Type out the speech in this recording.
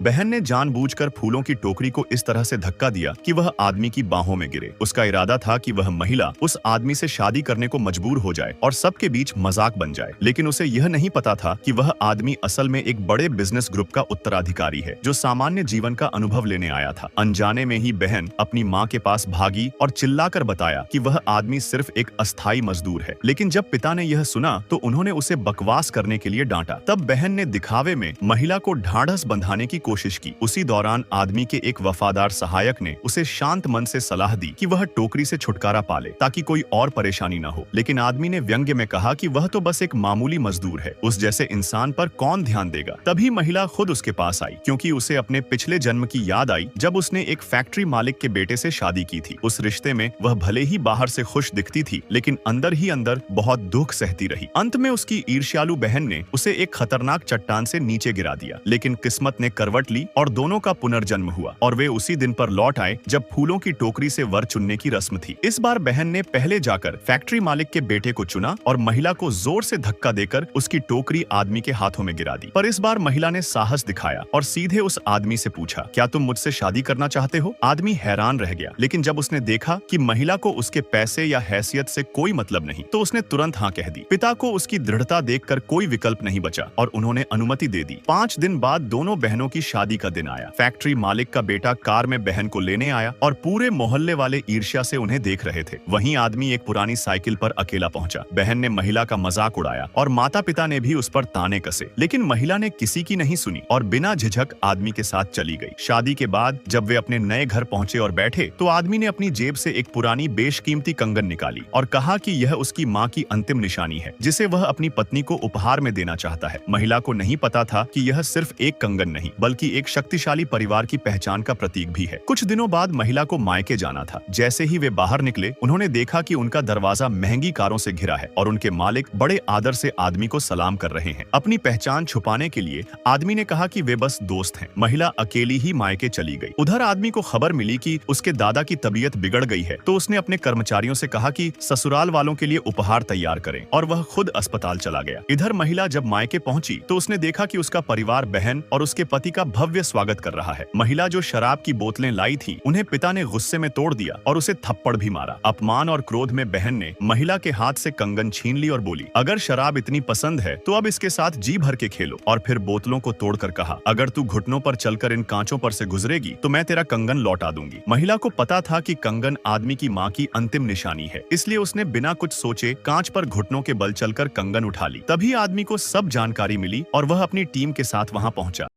बहन ने जानबूझकर फूलों की टोकरी को इस तरह से धक्का दिया कि वह आदमी की बाहों में गिरे। उसका इरादा था कि वह महिला उस आदमी से शादी करने को मजबूर हो जाए और सबके बीच मजाक बन जाए, लेकिन उसे यह नहीं पता था कि वह आदमी असल में एक बड़े बिजनेस ग्रुप का उत्तराधिकारी है जो सामान्य जीवन का अनुभव लेने आया था। अनजाने में ही बहन अपनी माँ के पास भागी और चिल्लाकर बताया कि वह आदमी सिर्फ एक अस्थायी मजदूर है। लेकिन जब पिता ने यह सुना तो उन्होंने उसे बकवास करने के लिए डांटा। तब बहन ने दिखावे में महिला को ढाढ़स बंधाने की कोशिश की। उसी दौरान आदमी के एक वफादार सहायक ने उसे शांत मन से सलाह दी कि वह टोकरी से छुटकारा पाले ताकि कोई और परेशानी न हो। लेकिन आदमी ने व्यंग्य में कहा कि वह तो बस एक मामूली मजदूर है, उस जैसे इंसान पर कौन ध्यान देगा। तभी महिला खुद उसके पास आई, क्योंकि उसे अपने पिछले जन्म की याद आई जब उसने एक फैक्ट्री मालिक के बेटे से शादी की थी। उस रिश्ते में वह भले ही बाहर से खुश दिखती थी, लेकिन अंदर ही अंदर बहुत दुख सहती रही। अंत में उसकी ईर्ष्यालु बहन ने उसे एक खतरनाक चट्टान से नीचे गिरा दिया, लेकिन किस्मत ने करवट ली और दोनों का पुनर्जन्म हुआ और वे उसी दिन पर लौट आए जब फूलों की टोकरी से वर चुनने की रस्म थी। इस बार बहन ने पहले जाकर फैक्ट्री मालिक के बेटे को चुना और महिला को जोर से धक्का देकर उसकी टोकरी आदमी के हाथों में गिरा दी। पर इस बार महिला ने साहस दिखाया और सीधे उस आदमी से पूछा, क्या तुम मुझसे शादी करना चाहते हो? आदमी हैरान रह गया, लेकिन जब उसने देखा कि महिला को उसके पैसे या हैसियत से कोई मतलब नहीं, तो उसने तुरंत हाँ कह दी। पिता को उसकी दृढ़ता देखकर कोई विकल्प नहीं बचा और उन्होंने अनुमति दे दी। 5 दिन बाद दोनों बहनों की शादी का दिन आया। फैक्ट्री मालिक का बेटा कार में बहन को लेने आया और पूरे मोहल्ले वाले ईर्ष्या से उन्हें देख रहे थे। वहीं आदमी एक पुरानी साइकिल पर अकेला पहुंचा। बहन ने महिला का मजाक उड़ाया और माता पिता ने भी उस पर ताने कसे, लेकिन महिला ने किसी की नहीं सुनी और बिना झिझक आदमी के साथ चली गई। शादी के बाद जब वे अपने नए घर पहुंचे और बैठे तो आदमी ने अपनी जेब से एक पुरानी बेशकीमती कंगन निकाली और कहा कि यह उसकी माँ की अंतिम निशानी है, जिसे वह अपनी पत्नी को उपहार में देना चाहता है। महिला को नहीं पता था कि यह सिर्फ एक कंगन नहीं, बल्कि एक शक्तिशाली परिवार की पहचान का प्रतीक भी है। कुछ दिनों बाद महिला को मायके जाना था। जैसे ही वे बाहर निकले, उन्होंने देखा कि उनका दरवाजा महंगी कारों से घिरा है और उनके मालिक बड़े आदर से आदमी को सलाम कर रहे हैं। अपनी पहचान छुपाने के लिए आदमी ने कहा कि वे बस दोस्त हैं। महिला अकेली ही मायके चली गई। उधर आदमी को खबर मिली कि उसके दादा की तबीयत बिगड़ गई है, तो उसने अपने कर्मचारियों से कहा कि ससुराल वालों के लिए उपहार तैयार करें और वह खुद अस्पताल चला गया। इधर महिला जब मायके पहुंची तो उसने देखा कि उसका परिवार बहन और उसके पति का भव्य स्वागत कर रहा है। महिला जो शराब की बोतलें लाई थी, उन्हें पिता ने गुस्से में तोड़ दिया और उसे थप्पड़ भी मारा। अपमान और क्रोध में बहन ने महिला के हाथ से कंगन छीन ली और बोली, अगर शराब इतनी पसंद है तो अब इसके साथ जी भर के खेलो। और फिर बोतलों को तोड़कर कहा, अगर तू घुटनों पर चलकर इन कांचों पर से गुजरेगी तो मैं तेरा कंगन लौटा दूंगी। महिला को पता था कि कंगन आदमी की माँ की अंतिम निशानी है, इसलिए उसने बिना कुछ सोचे कांच पर घुटनों के बल चलकर कंगन उठा ली। तभी आदमी को सब जानकारी मिली और वह अपनी टीम के साथ वहां पहुंचा।